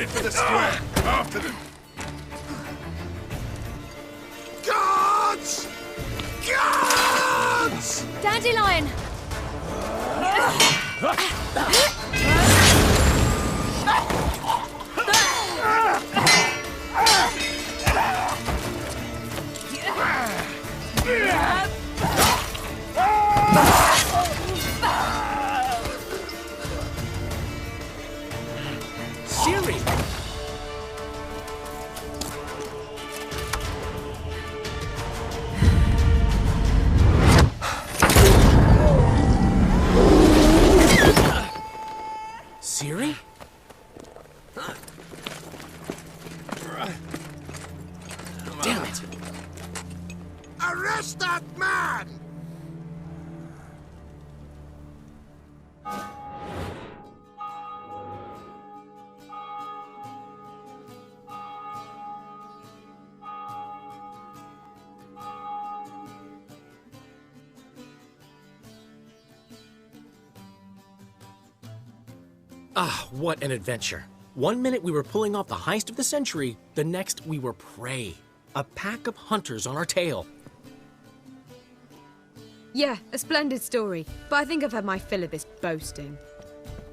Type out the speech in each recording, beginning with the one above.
Ready for the square. After them. Guards! Guards! Dandelion! Ciri! Ciri? Damn it! Arrest that man! Ah, what an adventure. One minute we were pulling off the heist of the century, the next we were prey. A pack of hunters on our tail. Yeah, a splendid story, but I think I've had my fill of this boasting.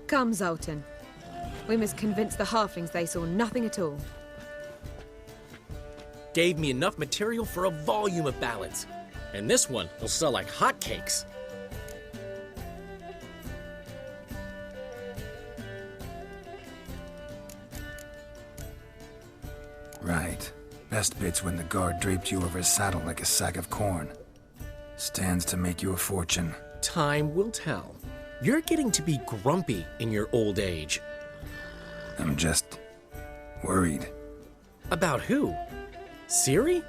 Come, Zoltan. We must convince the halflings they saw nothing at all. Gave me enough material for a volume of ballads. And this one will sell like hotcakes. Right. Best bit's when the guard draped you over his saddle like a sack of corn. Stands to make you a fortune. Time will tell. You're getting to be grumpy in your old age. I'm just worried. About who? Ciri?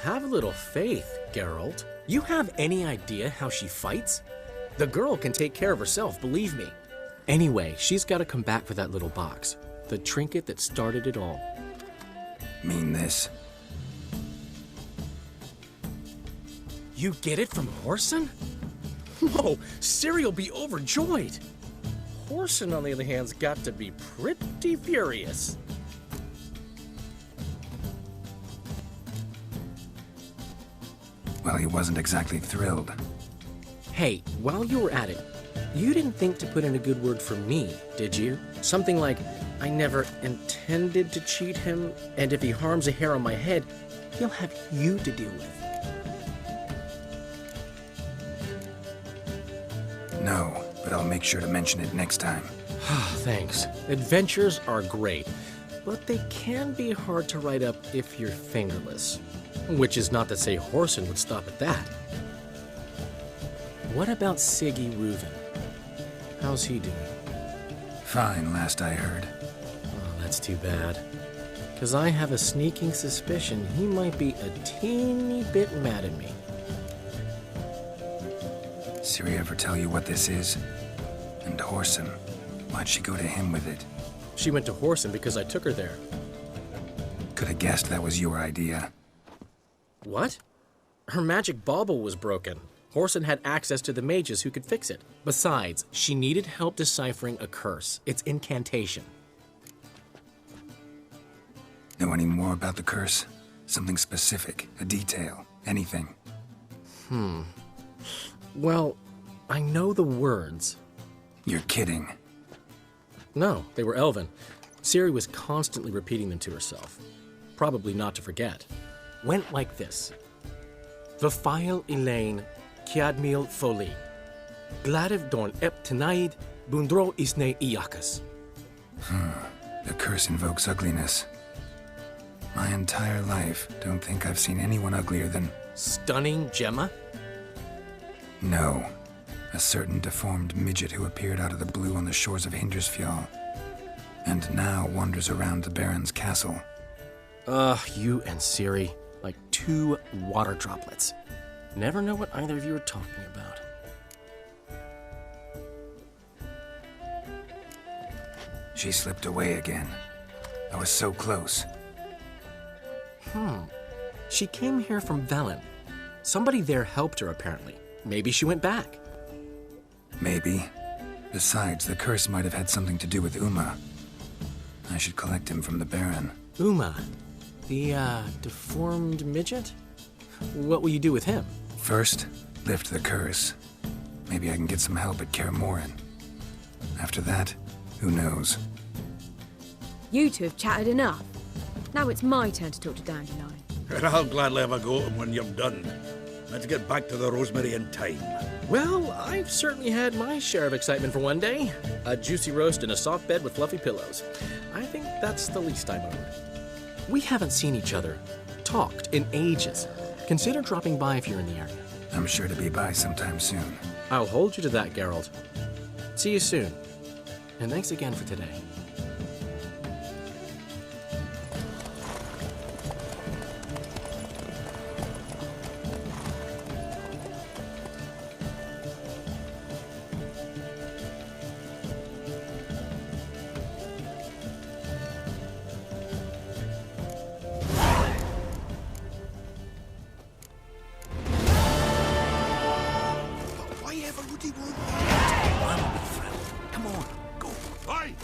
Have a little faith, Geralt. You have any idea how she fights? The girl can take care of herself, believe me. Anyway, she's got to come back for that little box. The trinket that started it all. Mean this. You get it from Whoreson? Whoa, Ciri will be overjoyed. Whoreson, on the other hand, has got to be pretty furious. Well, he wasn't exactly thrilled. Hey, while you were at it, you didn't think to put in a good word for me, did you? Something like, I never intended to cheat him, and if he harms a hair on my head, he'll have you to deal with. No, but I'll make sure to mention it next time. Thanks. Adventures are great, but they can be hard to write up if you're fingerless. Which is not to say Whoreson would stop at that. What about Siggy Reuven? How's he doing? Fine, last I heard. Oh, that's too bad. Because I have a sneaking suspicion he might be a teeny bit mad at me. Ciri ever tell you what this is? And Whoreson, why'd she go to him with it? She went to Whoreson because I took her there. Could have guessed that was your idea. What? Her magic bauble was broken. Whoreson had access to the mages who could fix it. Besides, she needed help deciphering a curse. It's incantation. Know any more about the curse? Something specific, a detail, anything? Well, I know the words. You're kidding. No, they were Elven. Ciri was constantly repeating them to herself. Probably not to forget. Went like this. Vafile Elaine, Kiadmil Foli. Gladev Dorn Ep Tenaid, Bundro Isne Iakas. The curse invokes ugliness. My entire life, don't think I've seen anyone uglier than... Stunning Gemma? No. A certain deformed midget who appeared out of the blue on the shores of Hindersfjall. And now wanders around the Baron's castle. You and Ciri, like two water droplets. Never know what either of you are talking about. She slipped away again. I was so close. She came here from Velen. Somebody there helped her, apparently. Maybe she went back. Maybe. Besides, the curse might have had something to do with Uma. I should collect him from the Baron. Uma, the, deformed midget? What will you do with him? First, lift the curse. Maybe I can get some help at Kaer Morhen. After that, who knows? You two have chatted enough. Now it's my turn to talk to Dandelion. And I'll gladly have a go at him when you're done. Let's get back to the Rosemary in time. Well, I've certainly had my share of excitement for one day. A juicy roast in a soft bed with fluffy pillows. I think that's the least I'm owed. We haven't seen each other, talked in ages. Consider dropping by if you're in the area. I'm sure to be by sometime soon. I'll hold you to that, Geralt. See you soon. And thanks again for today. Why ever would he want Come on, go. Hey!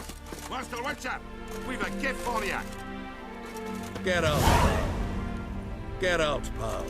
Master Witcher! We've a gift for you! Get out. Get out, pal.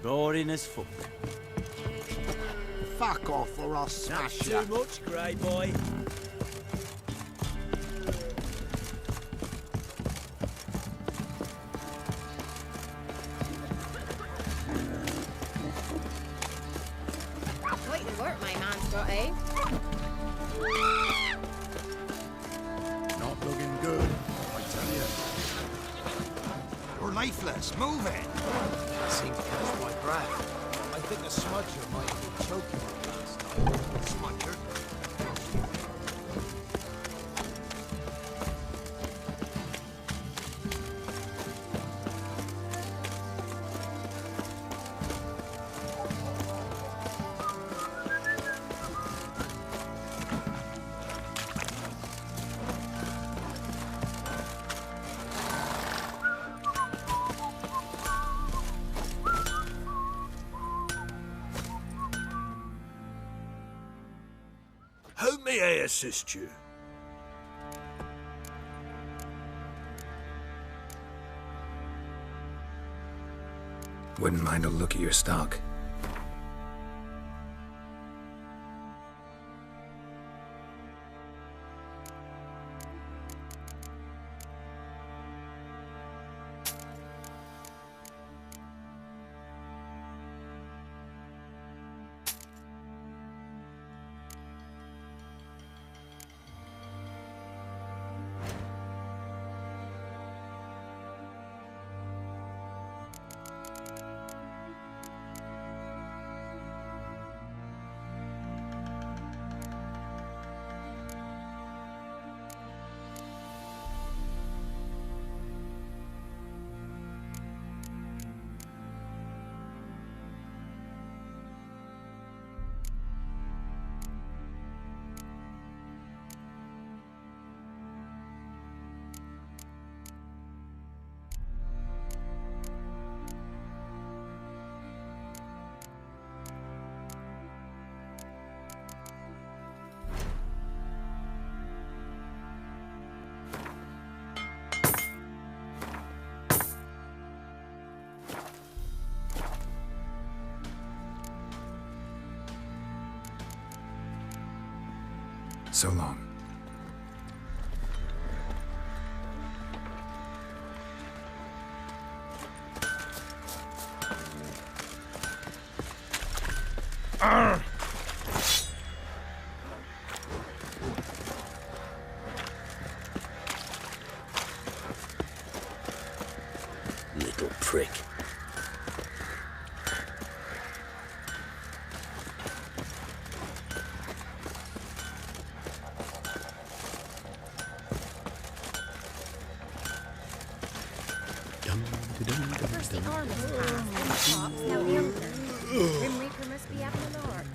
Boring as fuck. Fuck off or I'll smash That's you. too much, grey boy. Slightly work my man's got, eh? Not looking good, I tell you. You're lifeless. Move it. Seemed to catch my breath. I think a smudger might have been choking me last night. Smudger. How may I assist you? Wouldn't mind a look at your stock. So long. Little prick. First the arm is passed, then the fox, now the elder. Grim Reaper must be having an arc.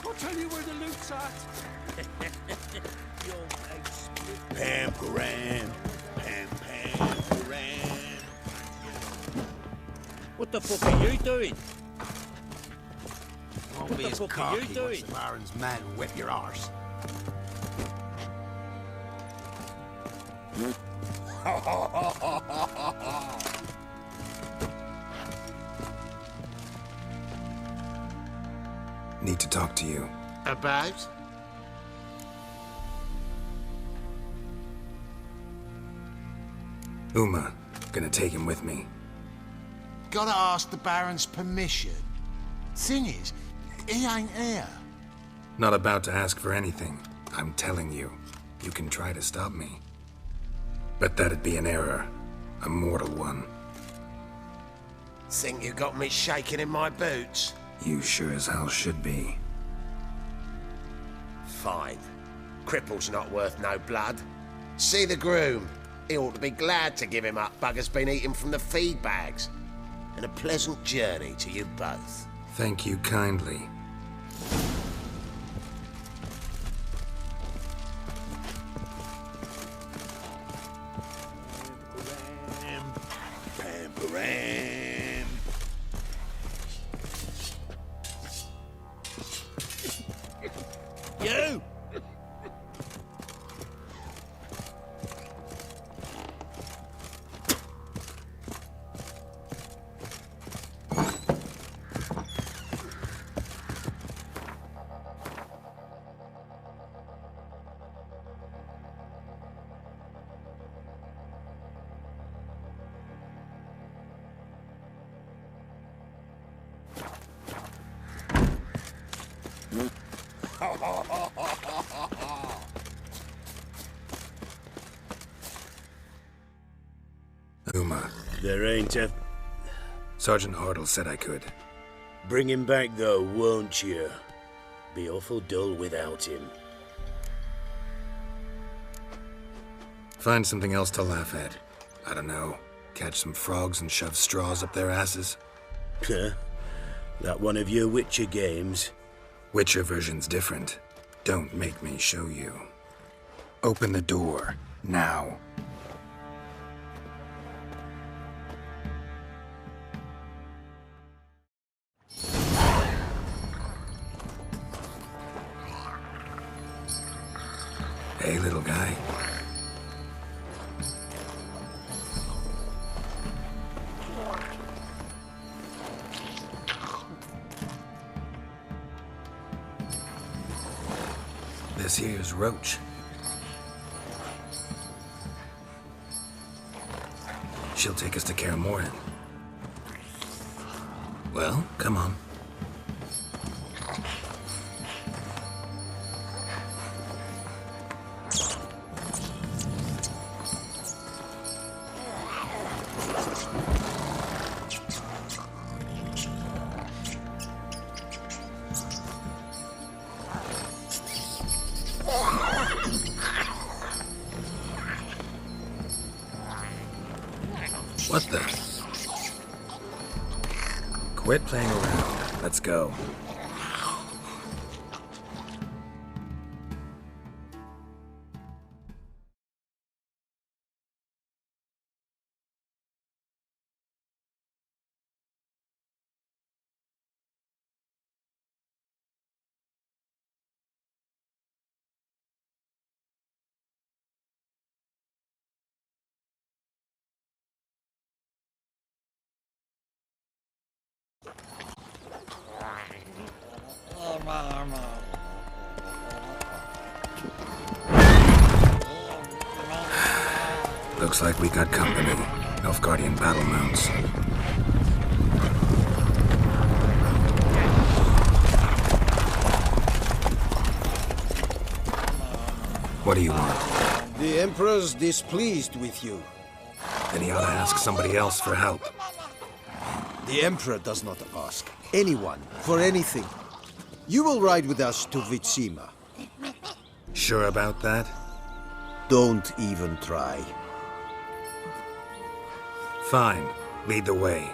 I'll tell you where the loot's at. Pam-param. Pam-pam-param. What the fuck are you doing? Won't be as cocky once the Baron's men whip your arse. Need to talk to you. About? Uma, gonna take him with me. Gotta ask the Baron's permission. Thing is, he ain't here. Not about to ask for anything. I'm telling you, you can try to stop me. But that'd be an error. A mortal one. Think you got me shaking in my boots? You sure as hell should be. Fine. Cripple's not worth no blood. See the groom. He ought to be glad to give him up. Bugger's been eating from the feed bags. And a pleasant journey to you both. Thank you kindly. Pam-param. You! Uma. There ain't a... Sergeant Hartle said I could. Bring him back though, won't you? Be awful dull without him. Find something else to laugh at. I don't know. Catch some frogs and shove straws up their asses. Huh? That one of your Witcher games? Witcher version's different. Don't make me show you. Open the door. Now. Hey, little guy. This here's Roach. She'll take us to Kaer Morhen. Well, come on. What the? Quit playing around. Let's go. Looks like we got company. Nilfgaardian battle mounts. What do you want? The Emperor's displeased with you. Then he ought to ask somebody else for help. The Emperor does not ask anyone for anything. You will ride with us to Vitsima. Sure about that? Don't even try. Fine. Lead the way.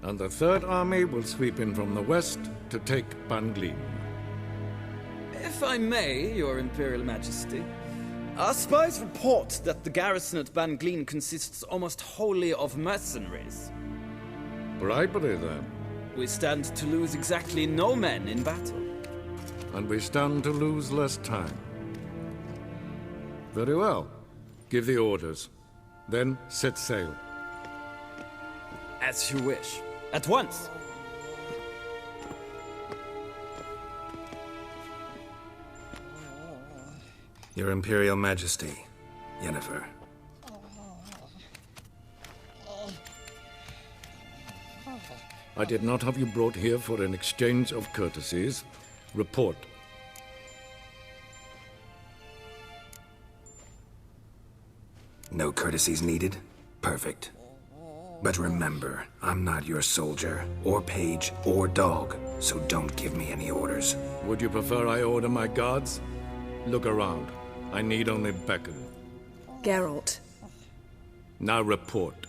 And the Third Army will sweep in from the west to take Banglin. If I may, Your Imperial Majesty, our spies report that the garrison at Banglin consists almost wholly of mercenaries. Bribery, then. We stand to lose exactly no men in battle. And we stand to lose less time. Very well. Give the orders. Then set sail. As you wish. At once! Your Imperial Majesty, Yennefer. I did not have you brought here for an exchange of courtesies. Report. No courtesies needed? Perfect. But remember, I'm not your soldier, or page, or dog, so don't give me any orders. Would you prefer I order my guards? Look around. I need only beckon. Geralt. Now report.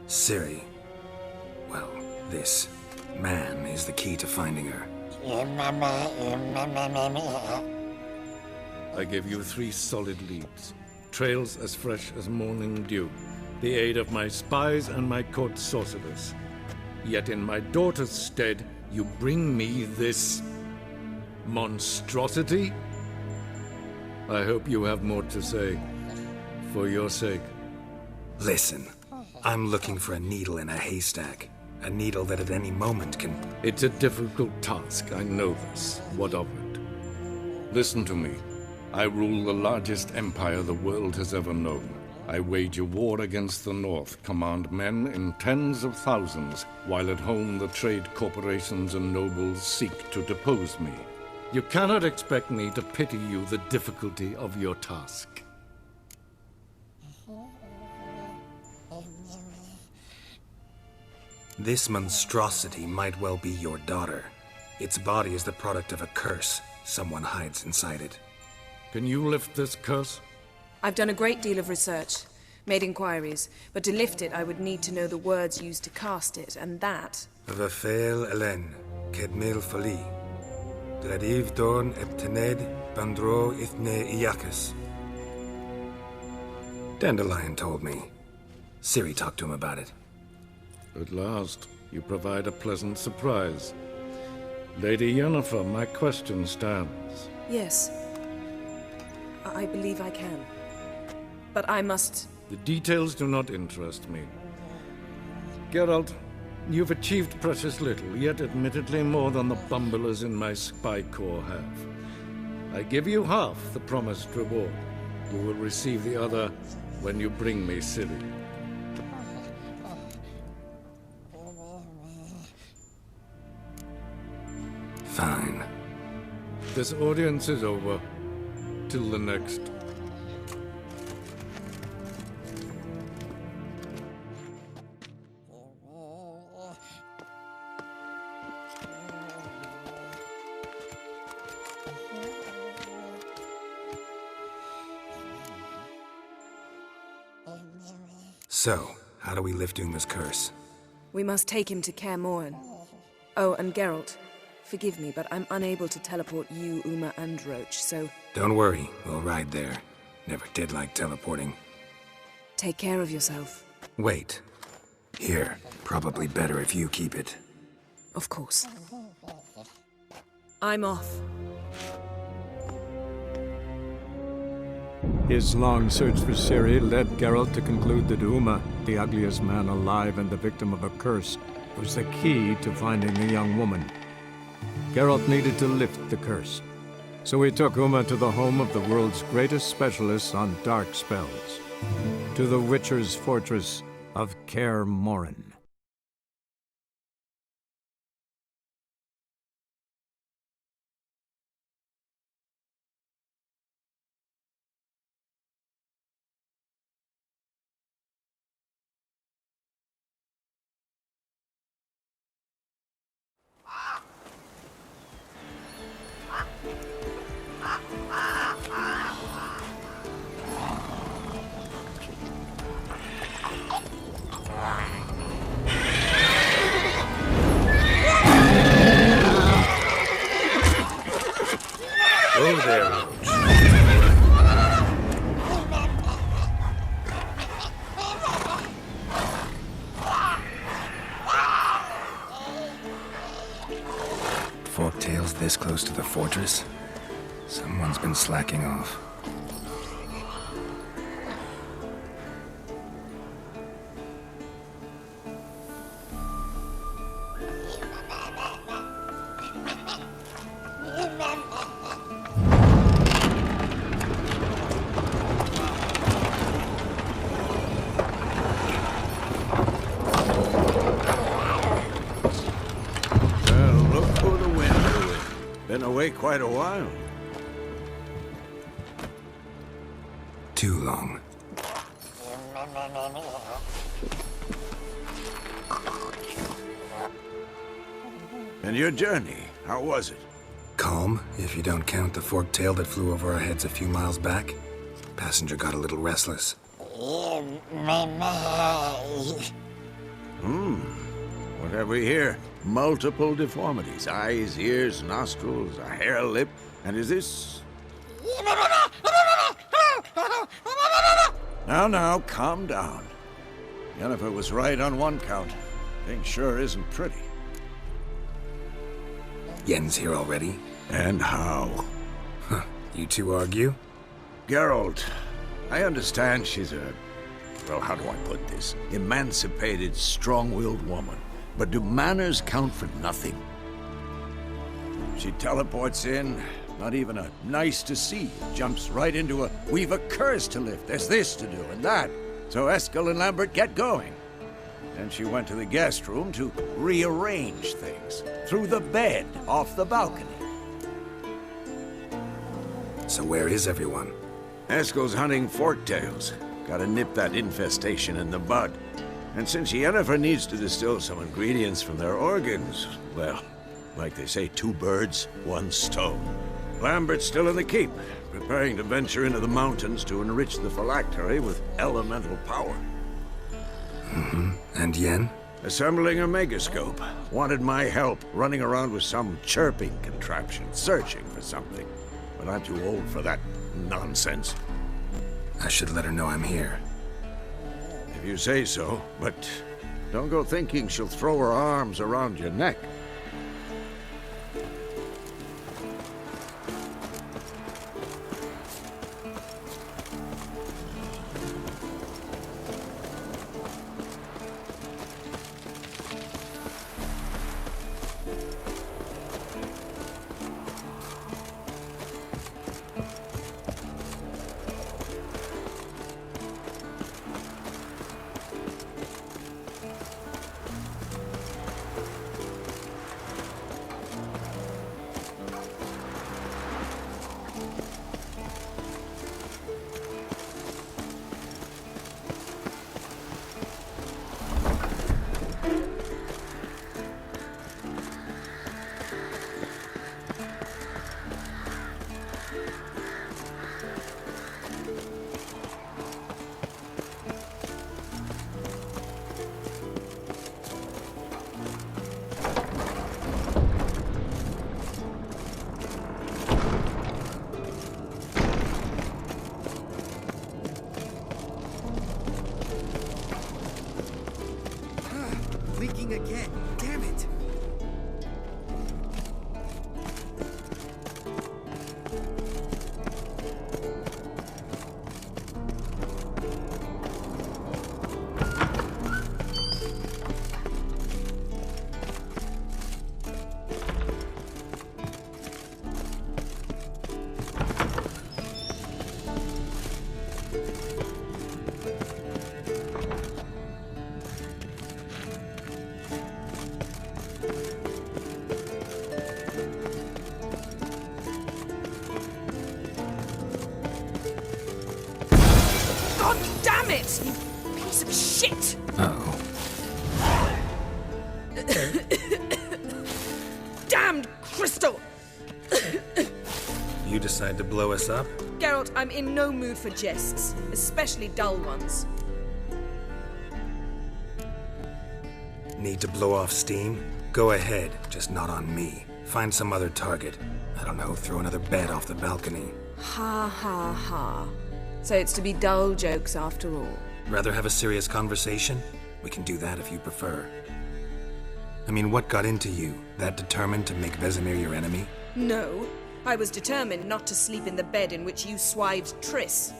Ciri. Well, this man is the key to finding her. I give you 3 solid leads. Trails as fresh as morning dew. The aid of my spies and my court sorcerers. Yet in my daughter's stead, you bring me this monstrosity? I hope you have more to say. For your sake. Listen, I'm looking for a needle in a haystack. A needle that at any moment can... It's a difficult task, I know this. What of it? Listen to me. I rule the largest empire the world has ever known. I wage a war against the North, command men in tens of thousands, while at home the trade corporations and nobles seek to depose me. You cannot expect me to pity you the difficulty of your task. This monstrosity might well be your daughter. Its body is the product of a curse. Someone hides inside it. Can you lift this curse? I've done a great deal of research, made inquiries, but to lift it I would need to know the words used to cast it, and that... Vafel Elen, Kedmil Fali. Dradiv Dorn Eptened Bandro Ithne Iacus. Dandelion told me. Ciri talked to him about it. At last, you provide a pleasant surprise. Lady Yennefer, my question stands. Yes. I believe I can. But I must The details do not interest me. Geralt, you've achieved precious little, yet admittedly more than the bumblers in my spy corps have. I give you half the promised reward. You will receive the other when you bring me Ciri. Fine. This audience is over. Till the next. So, how do we lift Uma's curse? We must take him to Kaer Morhen. Oh, and Geralt, forgive me, but I'm unable to teleport you, Uma, and Roach, so... Don't worry, we'll ride there. Never did like teleporting. Take care of yourself. Wait. Here, probably better if you keep it. Of course. I'm off. His long search for Ciri led Geralt to conclude that Uma, the ugliest man alive and the victim of a curse, was the key to finding the young woman. Geralt needed to lift the curse, so he took Uma to the home of the world's greatest specialists on dark spells, to the Witcher's fortress of Kaer Morhen. Oh there, Roach. Forktail's this close to the fortress? Someone's been slacking off. Been away quite a while. Too long. And your journey, how was it? Calm, if you don't count the forktail that flew over our heads a few miles back. Passenger got a little restless. What have we here? Multiple deformities. Eyes, ears, nostrils, a hair lip. And is this... Now, calm down. Yennefer was right on one count. Thing sure isn't pretty. Yen's here already? And how? Huh. You two argue? Geralt, I understand she's a... well, how do I put this? Emancipated, strong-willed woman. But do manners count for nothing? She teleports in, not even a nice to see, jumps right into a, we've a curse to lift, there's this to do and that. So Eskel and Lambert get going. Then she went to the guest room to rearrange things. Through the bed, off the balcony. So where is everyone? Eskel's hunting forktails. Gotta nip that infestation in the bud. And since Yennefer needs to distill some ingredients from their organs, well, like they say, 2 birds, 1 stone. Lambert's still in the keep, preparing to venture into the mountains to enrich the phylactery with elemental power. And Yen? Assembling a megascope. Wanted my help running around with some chirping contraption, searching for something. But I'm too old for that nonsense. I should let her know I'm here. If you say so, but don't go thinking she'll throw her arms around your neck. lagging again. Damn it. God damn it! You piece of shit! Uh-oh. Damned crystal! You decide to blow us up? Geralt, I'm in no mood for jests, especially dull ones. Need to blow off steam? Go ahead, just not on me. Find some other target. I don't know, throw another bed off the balcony. Ha ha ha. So it's to be dull jokes after all. Rather have a serious conversation? We can do that if you prefer. I mean, what got into you? That determined to make Vesemir your enemy? No. I was determined not to sleep in the bed in which you swived Triss.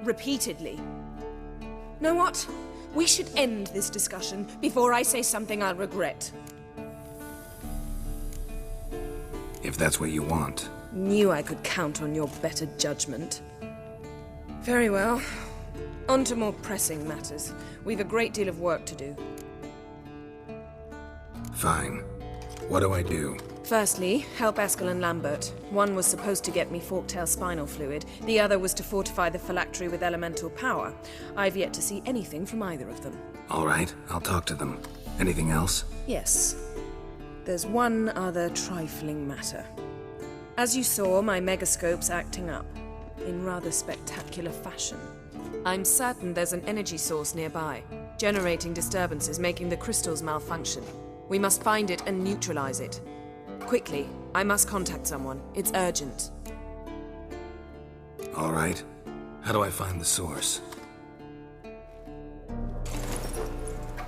Repeatedly. Know what? We should end this discussion before I say something I'll regret. If that's what you want. Knew I could count on your better judgment. Very well. On to more pressing matters. We've a great deal of work to do. Fine. What do I do? Firstly, help Eskel and Lambert. One was supposed to get me forktail spinal fluid, the other was to fortify the phylactery with elemental power. I've yet to see anything from either of them. All right, I'll talk to them. Anything else? Yes. There's one other trifling matter. As you saw, my megascope's acting up, in rather spectacular fashion. I'm certain there's an energy source nearby, generating disturbances, making the crystals malfunction. We must find it and neutralize it. Quickly, I must contact someone. It's urgent. All right. How do I find the source?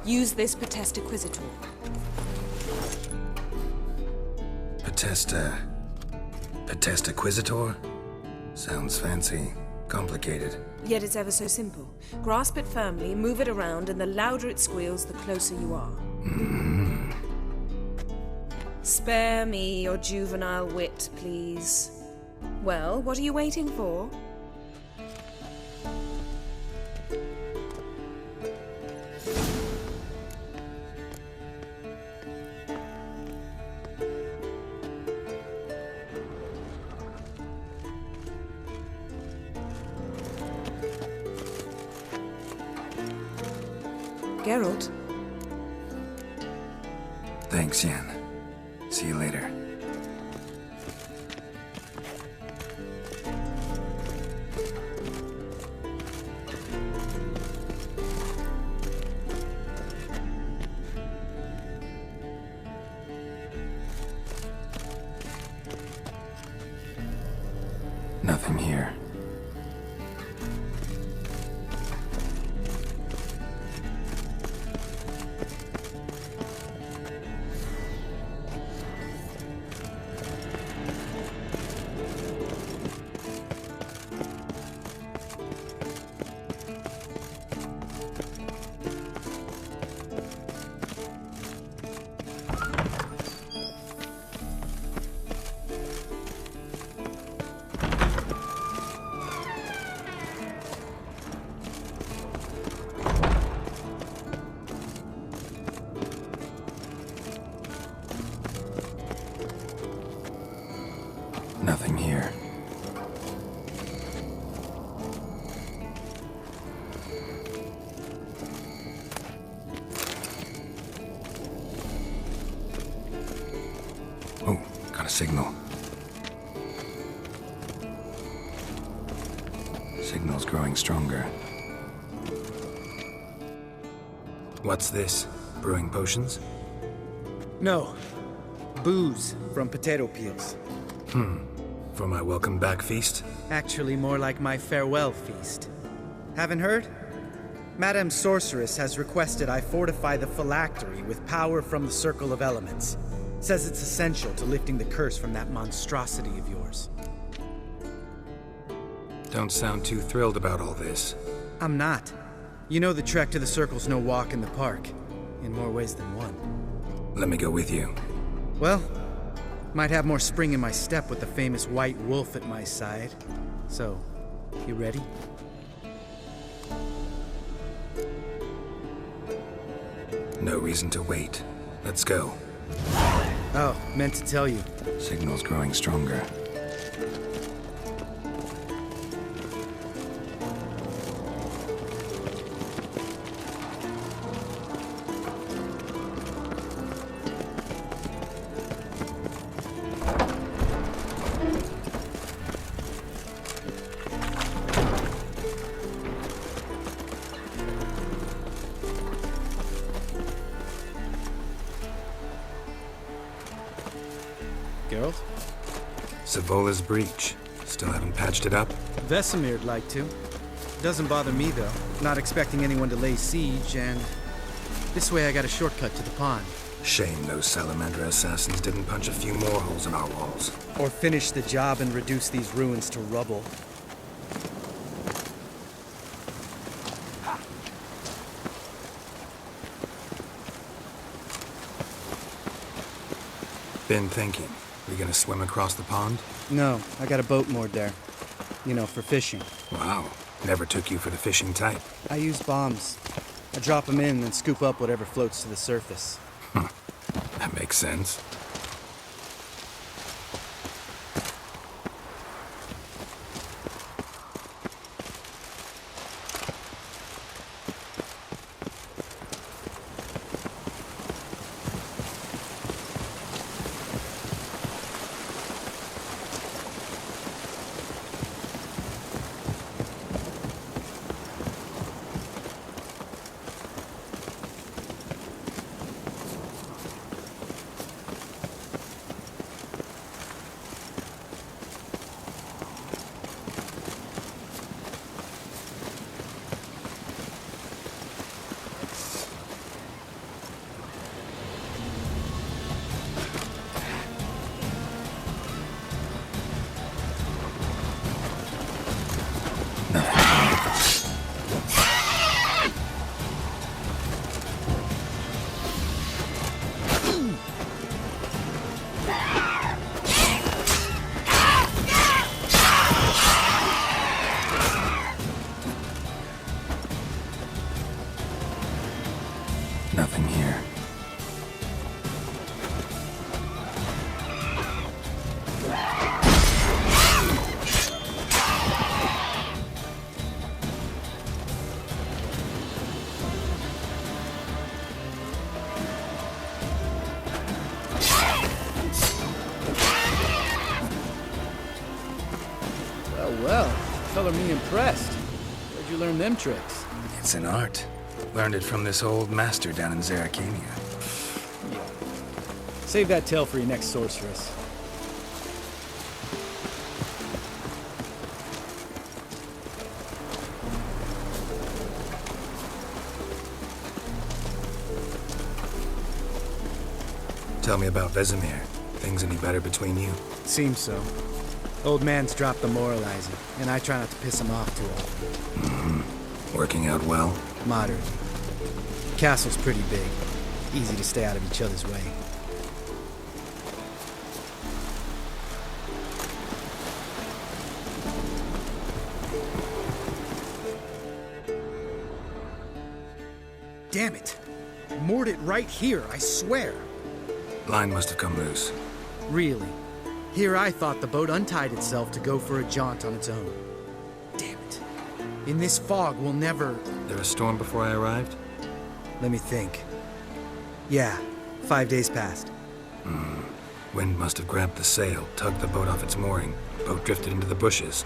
Use this Potestaquizitor. Potestaquizitor? Sounds fancy. Complicated. Yet it's ever so simple. Grasp it firmly, move it around, and the louder it squeals, the closer you are. Mm-hmm. Spare me your juvenile wit, please. Well, what are you waiting for? Geralt? Thanks, Yen. See you later. Nothing here. Nothing here. Oh, got a signal. Signal's growing stronger. What's this? Brewing potions? No. Booze from potato peels. For my welcome back feast? Actually, more like my farewell feast. Haven't heard? Madame Sorceress has requested I fortify the phylactery with power from the Circle of Elements. Says it's essential to lifting the curse from that monstrosity of yours. Don't sound too thrilled about all this. I'm not. You know the trek to the Circle's no walk in the park. In more ways than one. Let me go with you. Well, might have more spring in my step with the famous white wolf at my side. So, you ready? No reason to wait. Let's go. Oh, meant to tell you. Signal's growing stronger. Geralt? Savola's breach. Still haven't patched it up? Vesemir'd like to. Doesn't bother me, though. Not expecting anyone to lay siege, and this way I got a shortcut to the pond. Shame those Salamander assassins didn't punch a few more holes in our walls. Or finish the job and reduce these ruins to rubble. Been thinking. We gonna swim across the pond? No, I got a boat moored there. You know, for fishing. Wow. Never took you for the fishing type. I use bombs. I drop them in and scoop up whatever floats to the surface. That makes sense. Nothing here. Well, color me impressed. Where'd you learn them tricks? It's an art. Learned it from this old master down in Zerrikania. Yeah. Save that tale for your next sorceress. Tell me about Vesemir. Things any better between you? Seems so. Old man's dropped the moralizing, and I try not to piss him off too often. Mm-hmm. Working out well? Moderate. Castle's pretty big. Easy to stay out of each other's way. Damn it! Moored it right here, I swear. Line must have come loose. Really? Here I thought the boat untied itself to go for a jaunt on its own. Damn it. In this fog, we'll never... There a storm before I arrived? Let me think. Yeah, 5 days past. Wind must have grabbed the sail, tugged the boat off its mooring. Boat drifted into the bushes.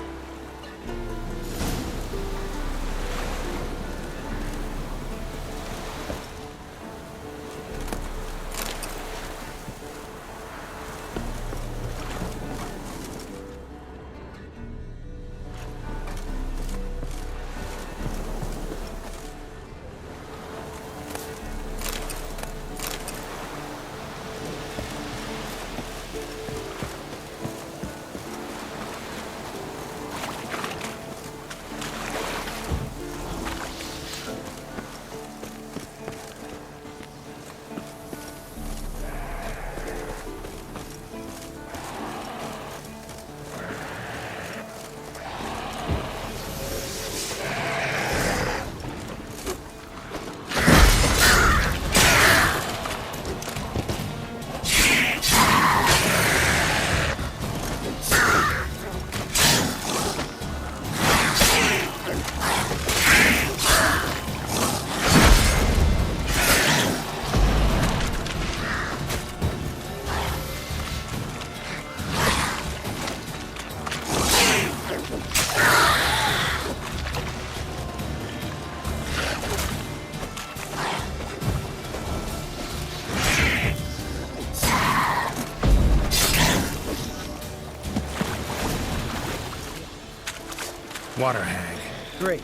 Water hag. Great.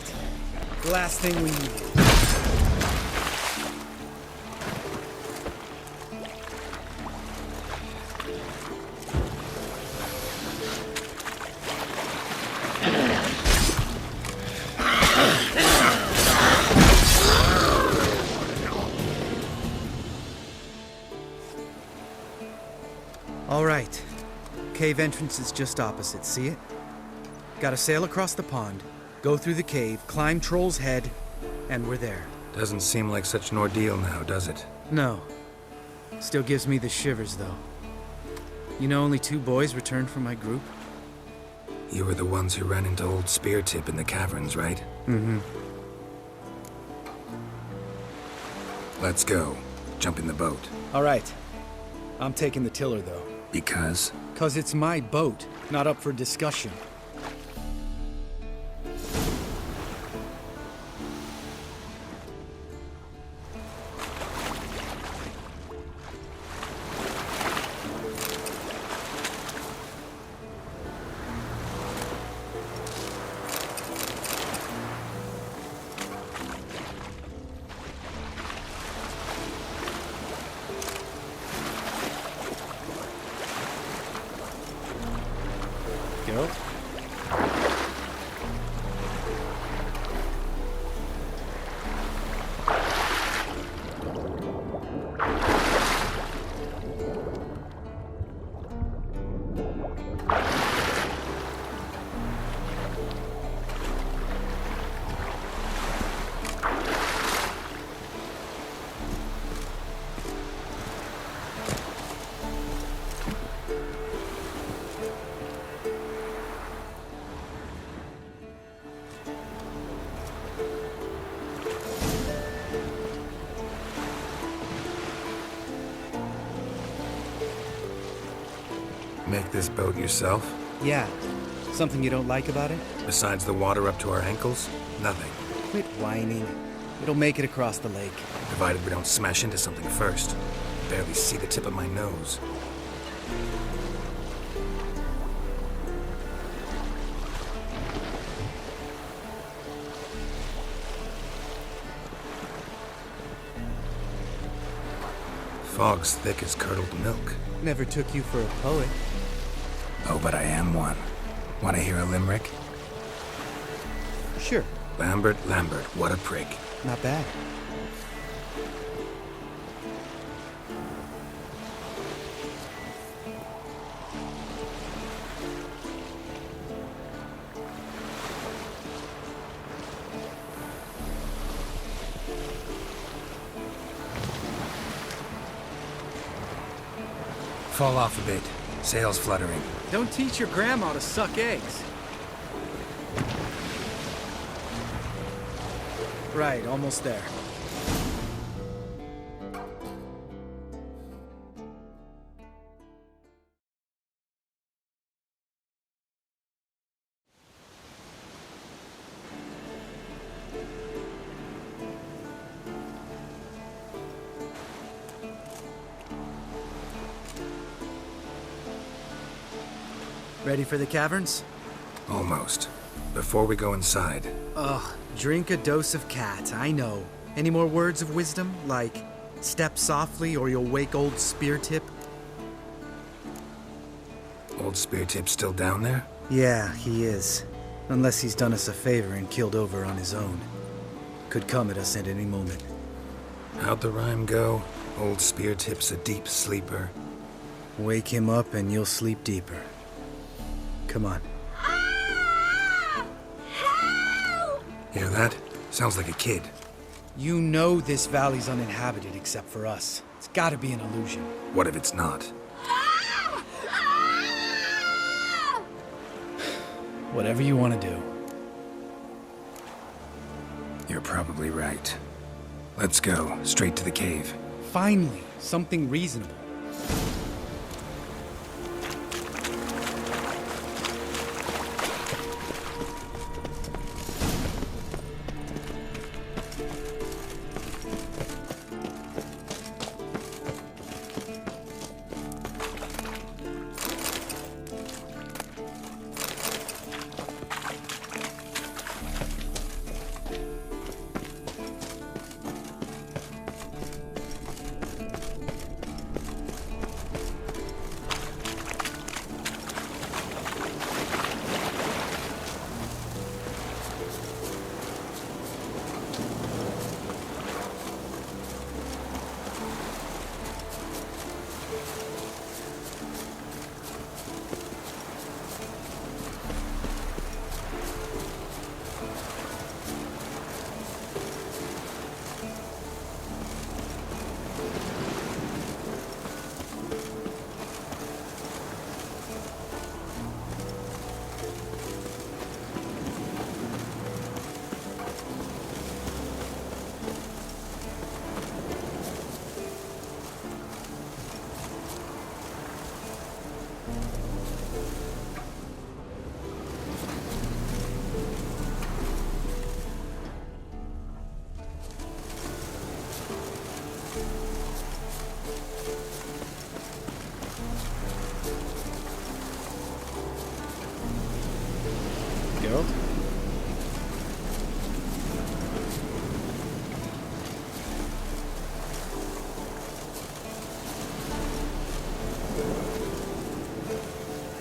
Last thing we need. All right. Cave entrance is just opposite, see it? Gotta sail across the pond, go through the cave, climb Troll's Head, and we're there. Doesn't seem like such an ordeal now, does it? No. Still gives me the shivers, though. You know only 2 boys returned from my group? You were the ones who ran into old Speartip in the caverns, right? Mm-hmm. Let's go. Jump in the boat. All right. I'm taking the tiller, though. Because? 'Cause it's my boat, not up for discussion. Go. Make this boat yourself? Yeah. Something you don't like about it? Besides the water up to our ankles? Nothing. Quit whining. It'll make it across the lake. Provided we don't smash into something first. Barely see the tip of my nose. Fog's thick as curdled milk. Never took you for a poet. Oh, but I am one. Want to hear a limerick? Sure. Lambert, what a prig. Not bad. Fall off a bit. Sails fluttering. Don't teach your grandma to suck eggs. Right, almost there. Ready for the caverns? Almost. Before we go inside. Ugh, drink a dose of cat, I know. Any more words of wisdom? Like, step softly or you'll wake old Speartip? Old Speartip's still down there? Yeah, he is. Unless he's done us a favor and killed over on his own. Could come at us at any moment. How'd the rhyme go? Old Speartip's a deep sleeper. Wake him up and you'll sleep deeper. Come on. Hear that? Sounds like a kid. You know this valley's uninhabited except for us. It's gotta be an illusion. What if it's not? Whatever you want to do. You're probably right. Let's go, straight to the cave. Finally, something reasonable.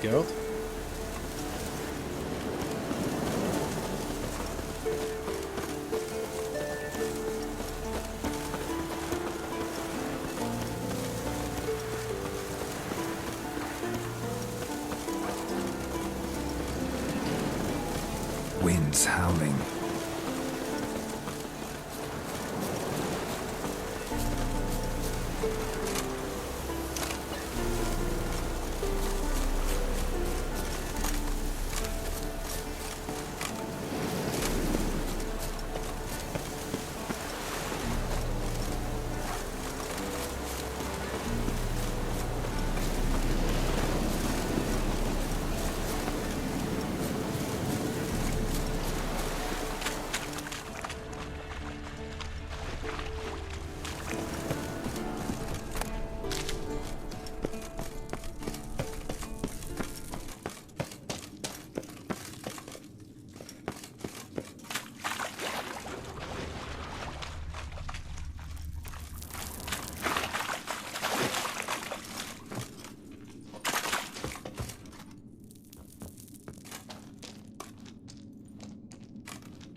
Geralt? Winds howling.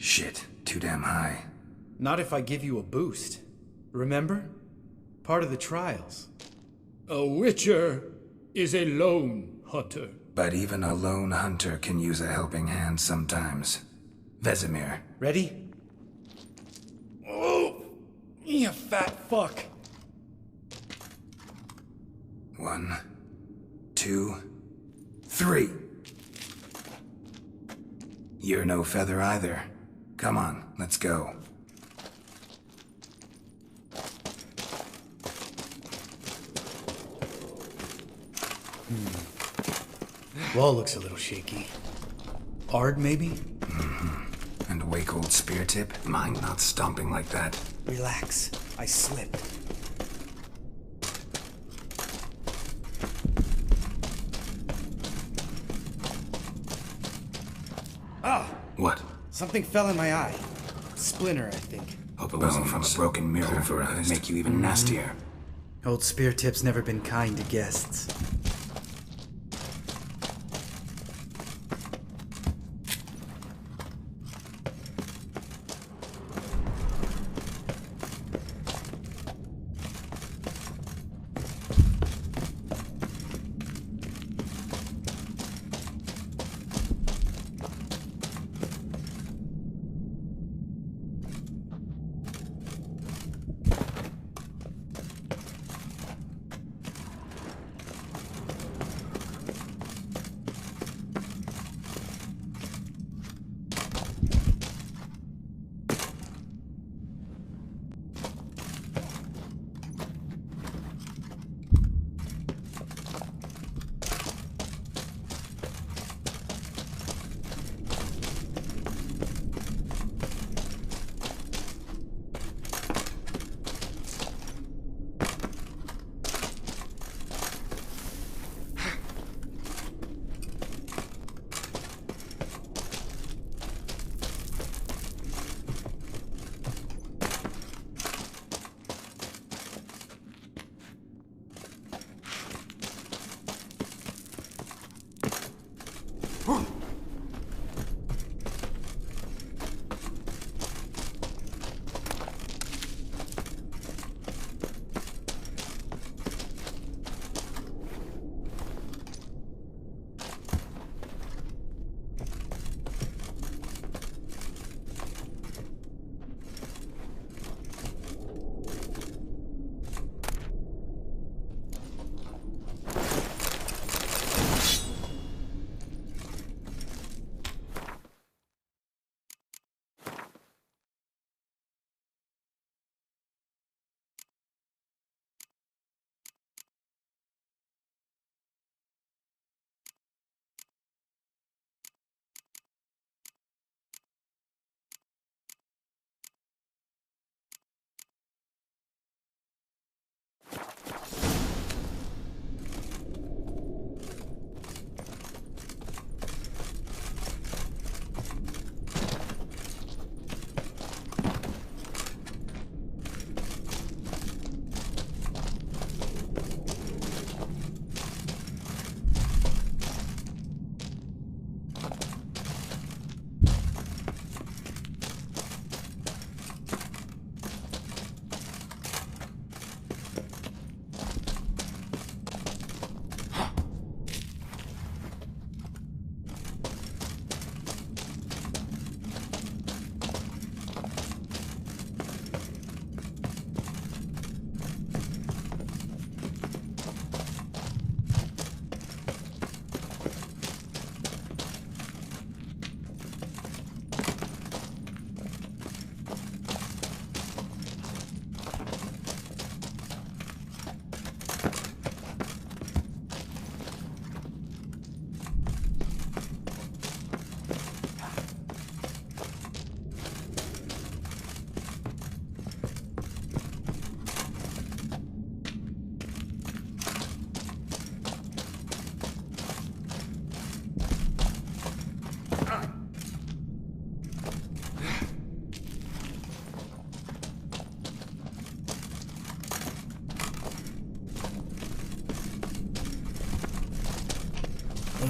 Shit, too damn high. Not if I give you a boost. Remember? Part of the trials. A witcher is a lone hunter. But even a lone hunter can use a helping hand sometimes. Vesemir. Ready? Oh! You fat fuck! 1, 2, 3. You're no feather either. Come on, let's go. Wall looks a little shaky. Ard, maybe? Mm-hmm. And wake old spear tip? Mine not stomping like that. Relax. I slipped. Ah! What? Something fell in my eye. Splinter, I think. Hope it wasn't from a broken mirror for to make you even nastier. Old spear tip's never been kind to guests.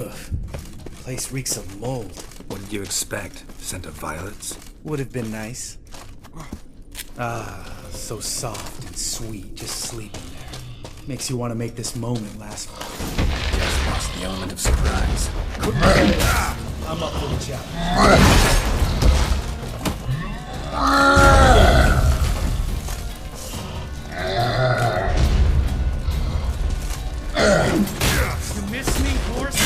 Ugh. Place reeks of mold. What did you expect? Scent of violets? Would have been nice. Ah, so soft and sweet, just sleeping there. Makes you want to make this moment last forever. Just lost the element of surprise. I'm up for the challenge. You miss me, horse?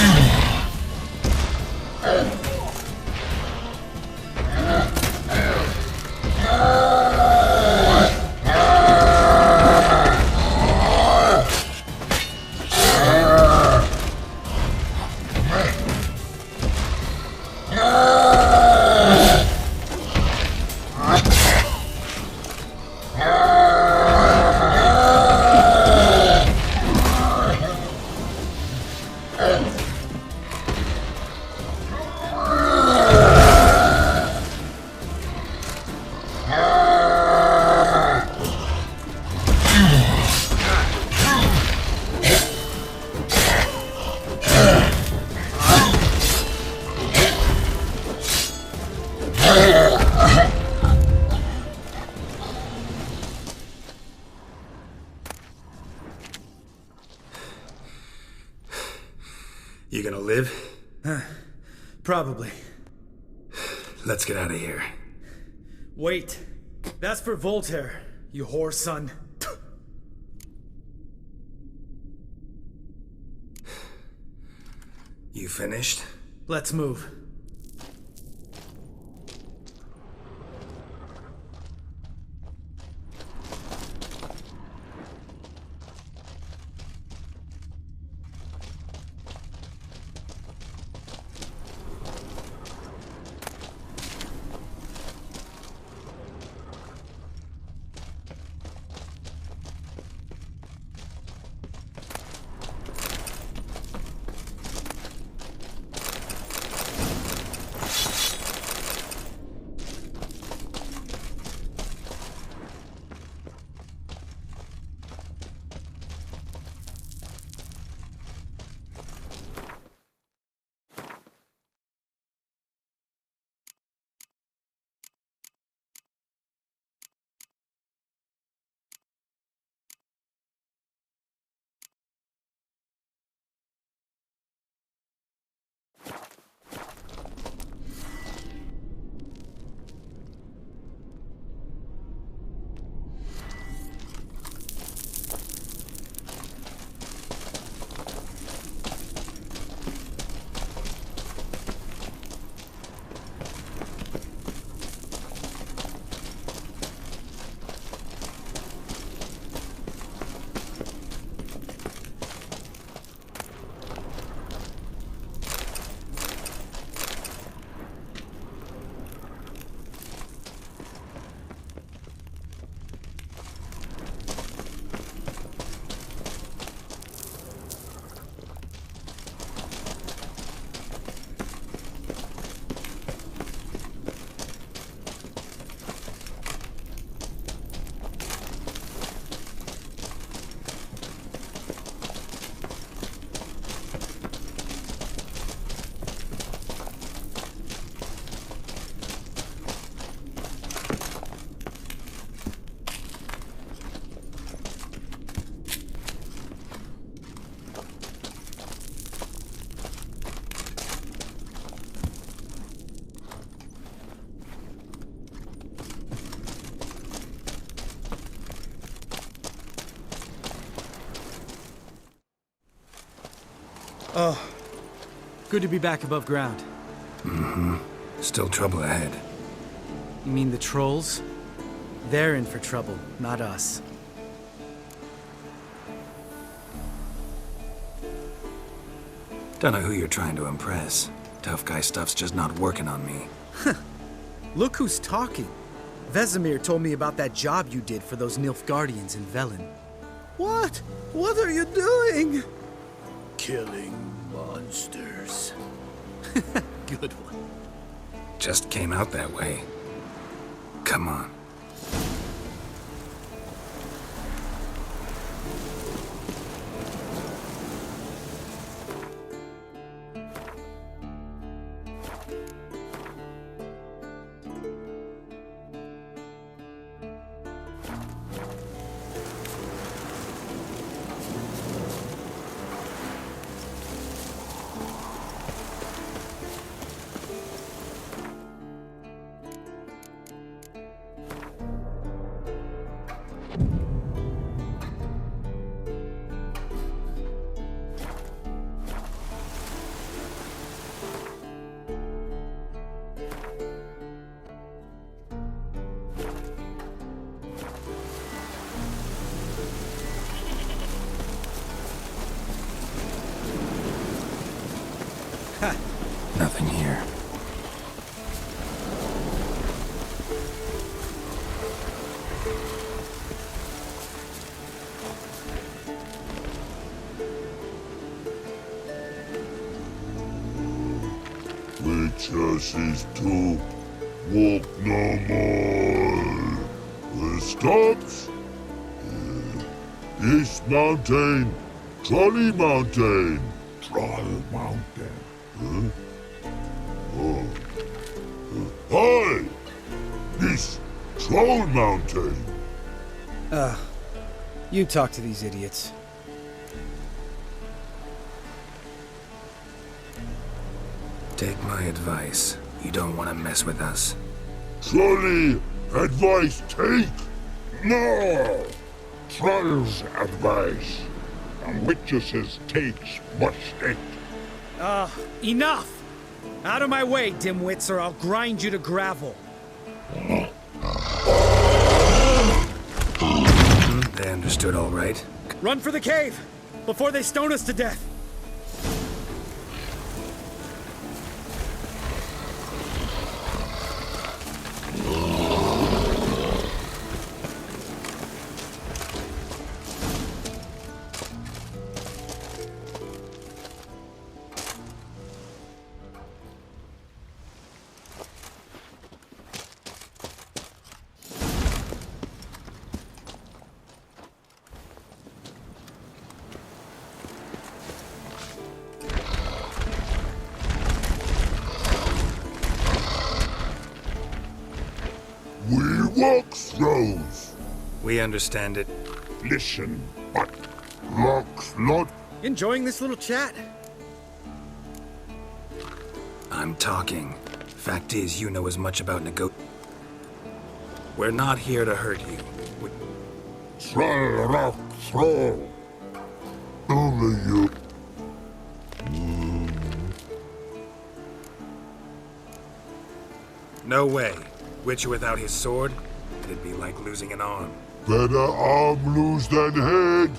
You gonna live? Probably. Let's get out of here. Wait. That's for Voltaire, you whore son. You finished? Let's move. Oh, good to be back above ground. Mm-hmm. Still trouble ahead. You mean the trolls? They're in for trouble, not us. Don't know who you're trying to impress. Tough guy stuff's just not working on me. Look who's talking. Vesemir told me about that job you did for those Nilfgaardians in Velen. What? What are you doing? Killing monsters. Good one. Just came out that way. Come on. Witches is to walk no more. Stops. This mountain, Trolley Mountain. Troll Mountain. Huh? Oh. Hi! This Troll Mountain. You talk to these idiots. Take my advice. You don't want to mess with us. Trolley advice take. No! Troll's advice. And witches takes must take. Enough! Out of my way, dimwits, or I'll grind you to gravel. They understood all right. Run for the cave! Before they stone us to death! Walkthroughs. We understand it. Listen, but Locks not. Enjoying this little chat? I'm talking. Fact is, you know as much about We're not here to hurt you. Troll rock throw. Only you. No way. Witcher without his sword? It'd be like losing an arm. Better arm lose than head.